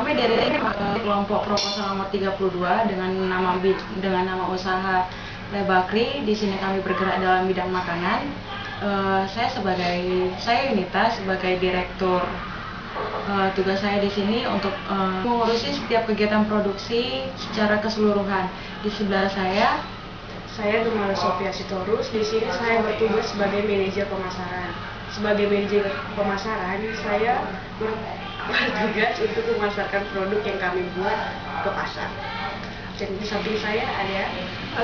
Kami dari kelompok proposal nomor 32 dengan nama usaha Le Bakri. Di sini kami bergerak dalam bidang makanan. Saya Yunita sebagai direktur. Tugas saya di sini untuk mengurusi setiap kegiatan produksi secara keseluruhan. Di sebelah saya Dumala Sofia Sitorus. Di sini saya bertugas sebagai manajer pemasaran. Sebagai manajer pemasaran, saya bertugas untuk memasarkan produk yang kami buat ke pasar. Dan di samping saya ada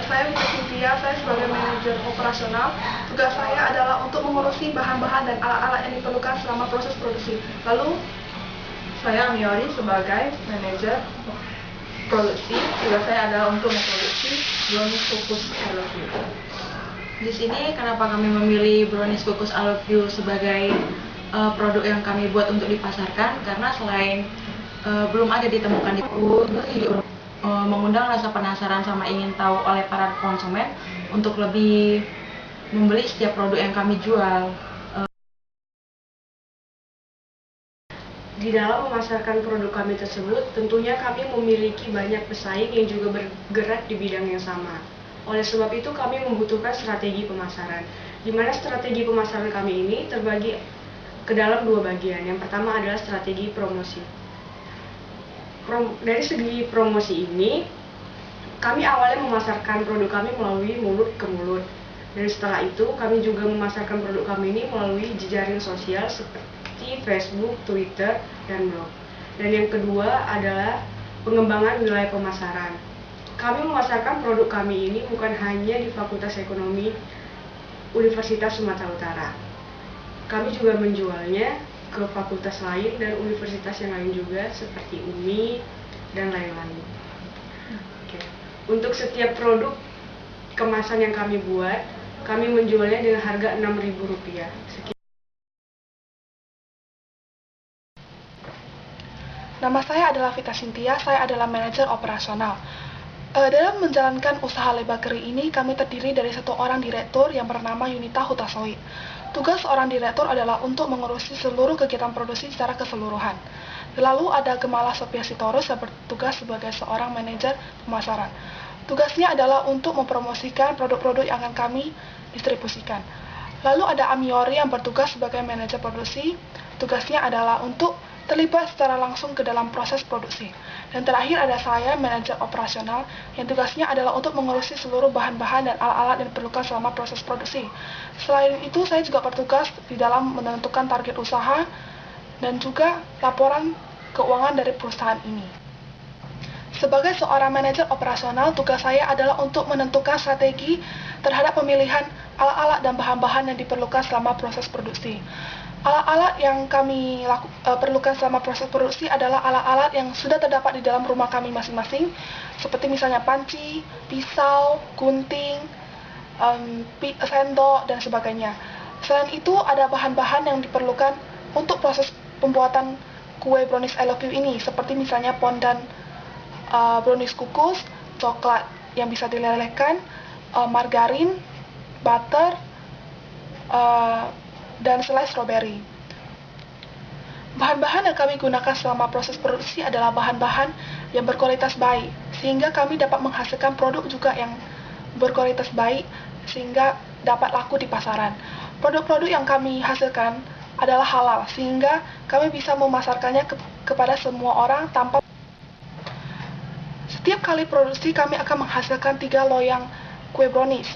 saya Wita Cynthia, saya sebagai manajer operasional. Tugas saya adalah untuk mengurusi bahan-bahan dan alat-alat yang diperlukan selama proses produksi. Lalu saya Amiori sebagai manajer produksi. Tugas saya adalah untuk memproduksi brownies kukus I Love You. Di sini kenapa kami memilih brownies kukus I Love You sebagai produk yang kami buat untuk dipasarkan, karena selain belum ada ditemukan di mengundang rasa penasaran sama ingin tahu oleh para konsumen untuk lebih membeli setiap produk yang kami jual. Di dalam memasarkan produk kami tersebut, tentunya kami memiliki banyak pesaing yang juga bergerak di bidang yang sama. Oleh sebab itu, kami membutuhkan strategi pemasaran, di mana strategi pemasaran kami ini terbagi ke dalam dua bagian. Yang pertama adalah strategi promosi. Dari segi promosi ini, kami awalnya memasarkan produk kami melalui mulut ke mulut. Dan setelah itu, kami juga memasarkan produk kami ini melalui jejaring sosial seperti Facebook, Twitter, dan blog. Dan yang kedua adalah pengembangan wilayah pemasaran. Kami memasarkan produk kami ini bukan hanya di Fakultas Ekonomi Universitas Sumatera Utara. Kami juga menjualnya ke fakultas lain dan universitas yang lain juga seperti UMI dan lain-lain. Untuk setiap produk kemasan yang kami buat, kami menjualnya dengan harga Rp6.000. Nama saya adalah Wita Cynthia, saya adalah manajer operasional. Dalam menjalankan usaha Le Bakri ini, kami terdiri dari satu orang direktur yang bernama Yunita Hutasoid. Tugas seorang direktur adalah untuk mengurusi seluruh kegiatan produksi secara keseluruhan. Lalu ada Gemala Sofia Sitorus yang bertugas sebagai seorang manajer pemasaran. Tugasnya adalah untuk mempromosikan produk-produk yang akan kami distribusikan. Lalu ada Amiori yang bertugas sebagai manajer produksi. Tugasnya adalah untuk terlibat secara langsung ke dalam proses produksi. Dan terakhir ada saya, manajer operasional, yang tugasnya adalah untuk mengurusi seluruh bahan-bahan dan alat-alat yang diperlukan selama proses produksi. Selain itu, saya juga bertugas di dalam menentukan target usaha dan juga laporan keuangan dari perusahaan ini. Sebagai seorang manajer operasional, tugas saya adalah untuk menentukan strategi terhadap pemilihan alat-alat dan bahan-bahan yang diperlukan selama proses produksi. Alat-alat yang kami perlukan selama proses produksi adalah alat-alat yang sudah terdapat di dalam rumah kami masing-masing, seperti misalnya panci, pisau, gunting, sendok, dan sebagainya. Selain itu, ada bahan-bahan yang diperlukan untuk proses pembuatan kue brownies I Love You ini, seperti misalnya pondan brownies kukus, coklat yang bisa dilelehkan, margarin, butter, dan selai stroberi. Bahan-bahan yang kami gunakan selama proses produksi adalah bahan-bahan yang berkualitas baik, sehingga kami dapat menghasilkan produk juga yang berkualitas baik, sehingga dapat laku di pasaran. Produk-produk yang kami hasilkan adalah halal, sehingga kami bisa memasarkannya kepada semua orang tanpa. Setiap kali produksi kami akan menghasilkan 3 loyang kue brownies.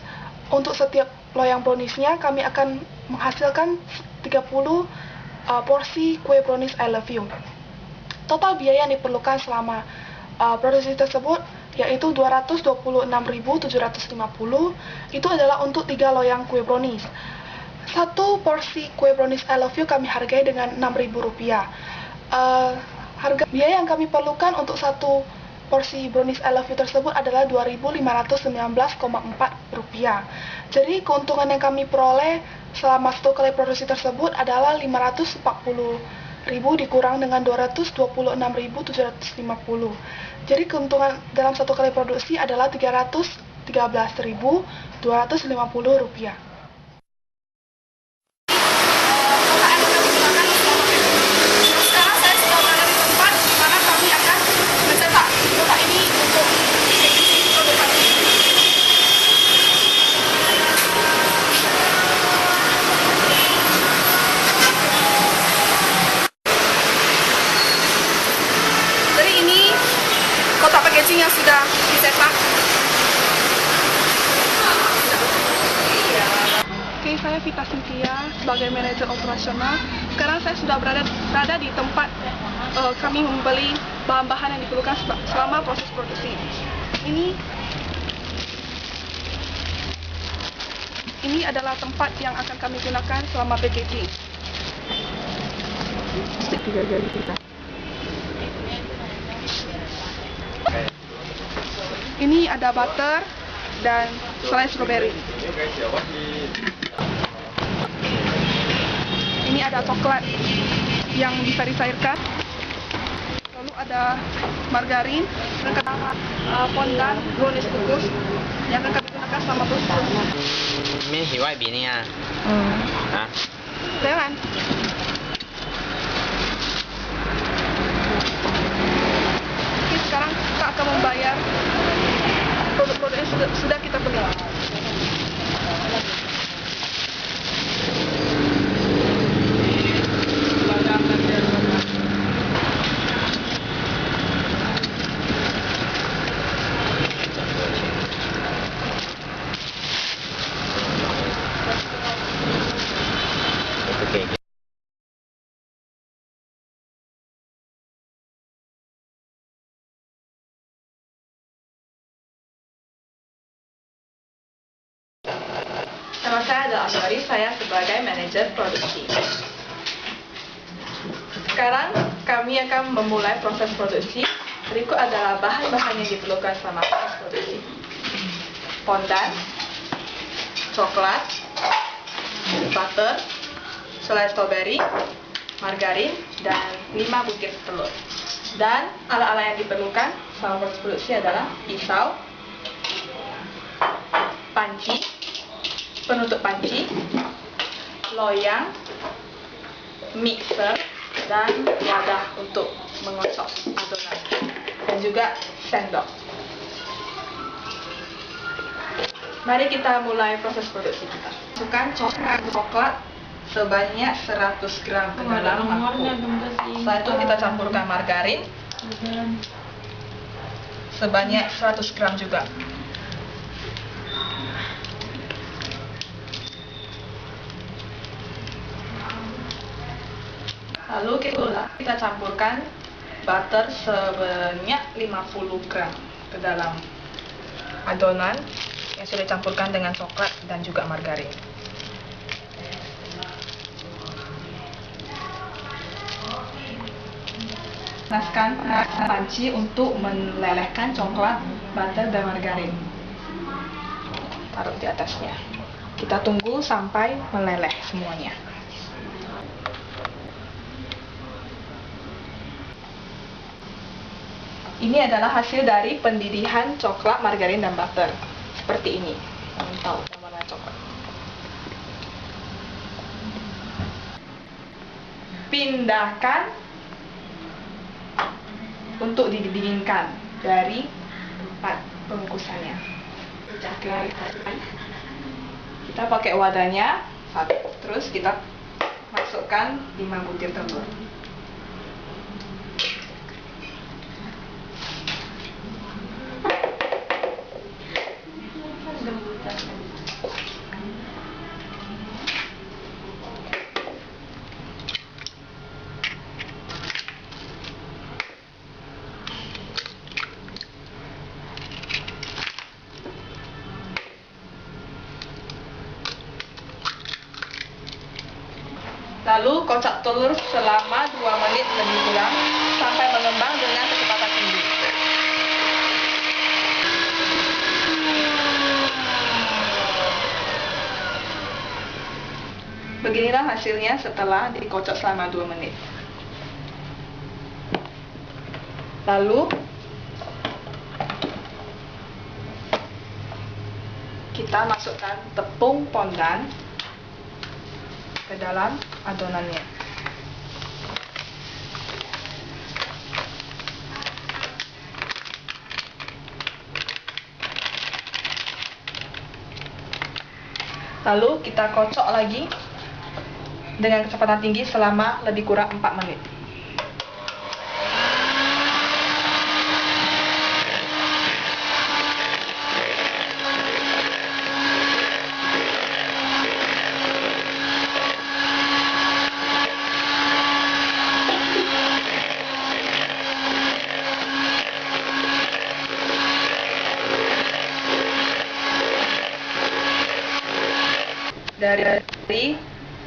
Untuk setiap loyang browniesnya kami akan menghasilkan 30 porsi kue brownies I Love You. Total biaya yang diperlukan selama produksi tersebut yaitu 226.750. Itu adalah untuk 3 loyang kue brownies. Satu porsi kue brownies I Love You kami hargai dengan Rp6.000. Harga biaya yang kami perlukan untuk satu porsi brownies I Love You tersebut adalah Rp2.519,4. Jadi keuntungan yang kami peroleh selama satu kali produksi tersebut adalah Rp540.000 dikurang dengan Rp246.750. Jadi keuntungan dalam satu kali produksi adalah Rp313.250. Sekarang saya sudah berada di tempat di mana kami akan Vita Cynthia sebagai manajer operasional. Sekarang saya sudah berada di tempat kami membeli bahan-bahan yang diperlukan selama proses produksi. Ini adalah tempat yang akan kami gunakan selama packaging. Ini ada butter dan selai strawberry. Ini ada coklat yang diverifikan. Lalu ada margarin dan fondant brownies kukus yang akan kami gunakan selama proses. 面洗外边呀？啊？ Jangan. Oke, sekarang kita akan membayar produk-produk yang sudah kita beli. Oke. Nama saya adalah Amari, saya sebagai manajer produksi. Sekarang kami akan memulai proses produksi. Berikut adalah bahan-bahan yang diperlukan selama proses produksi. Fondant, coklat, butter, selai strawberry, margarin, dan 5 butir telur. Dan alat-alat yang diperlukan selama proses produksi adalah pisau, panci, penutup panci, loyang, mixer, dan wadah untuk mengocok adonan, dan juga sendok. Mari kita mulai proses produksi kita. Masukkan coklat sebanyak 100 gram ke dalam mangkuk. Setelah itu kita campurkan margarin sebanyak 100 gram juga. Lalu kita campurkan butter sebanyak 50 gram ke dalam adonan yang sudah dicampurkan dengan coklat dan juga margarin. Panaskan panci untuk melelehkan coklat, butter, dan margarin. Taruh di atasnya. Kita tunggu sampai meleleh semuanya. Ini adalah hasil dari pendidihan coklat, margarin, dan butter. Seperti ini. Kalian tahu warna coklat. Pindahkan untuk didinginkan dari tempat pembungkusannya. Kita pakai wadahnya, terus kita masukkan 5 butir telur. Lalu kocok telur selama 2 menit lebih kurang sampai mengembang dengan kecepatan tinggi. Beginilah hasilnya setelah dikocok selama 2 menit. Lalu kita masukkan tepung fondant ke dalam adonannya. Lalu kita kocok lagi dengan kecepatan tinggi selama lebih kurang 4 menit.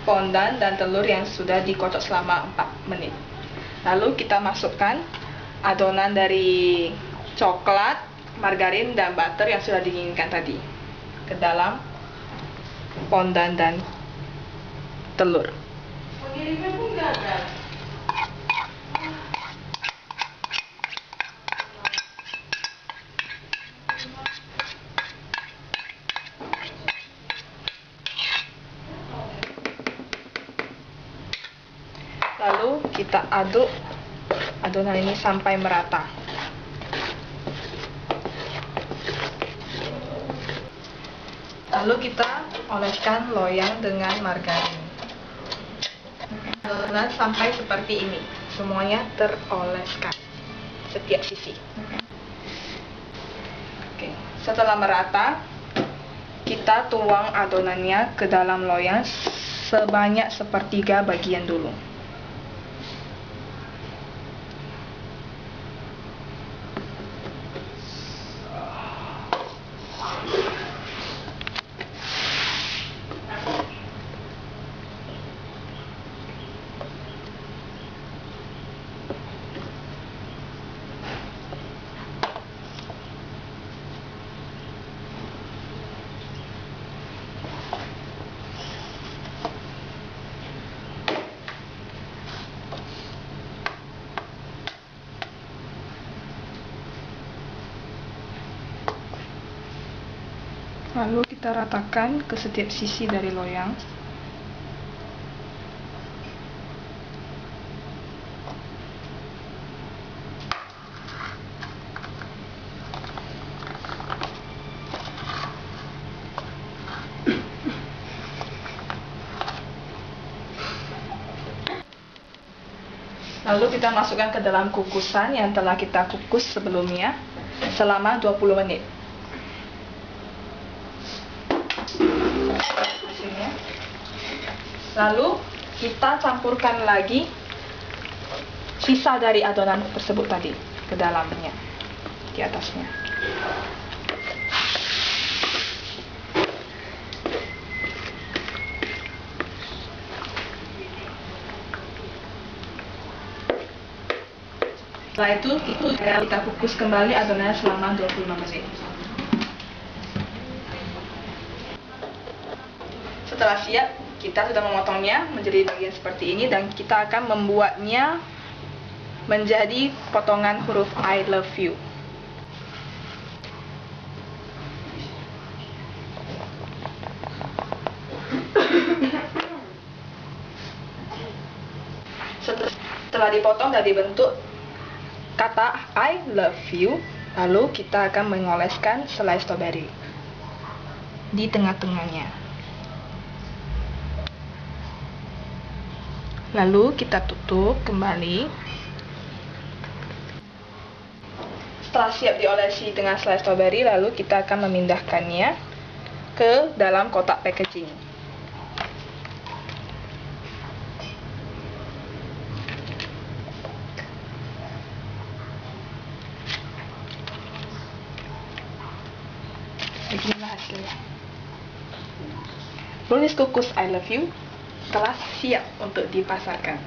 fondant dan telur yang sudah dikocok selama 4 menit. Lalu kita masukkan adonan dari coklat, margarin, dan butter yang sudah dinginkan tadi ke dalam fondant dan telur. Pengiriman pun gagal. Lalu kita aduk adonan ini sampai merata. Lalu kita oleskan loyang dengan margarin. Adonan sampai seperti ini, semuanya teroleskan setiap sisi. Oke, setelah merata, kita tuang adonannya ke dalam loyang sebanyak sepertiga bagian dulu. Lalu kita ratakan ke setiap sisi dari loyang. Lalu kita masukkan ke dalam kukusan yang telah kita kukus sebelumnya selama 20 menit. Lalu kita campurkan lagi sisa dari adonan tersebut tadi ke dalamnya, di atasnya. Setelah itu kita kukus kembali adonannya selama 25 menit. Setelah siap, kita sudah memotongnya menjadi bagian seperti ini dan kita akan membuatnya menjadi potongan huruf I love you. Setelah dipotong dan dibentuk kata I love you, lalu kita akan mengoleskan selai stroberi di tengah-tengahnya. Lalu kita tutup kembali. Setelah siap diolesi dengan selai stroberi, lalu kita akan memindahkannya ke dalam kotak packaging. Beginilah hasilnya. Brownies kukus I love you telah siap untuk dipasarkan.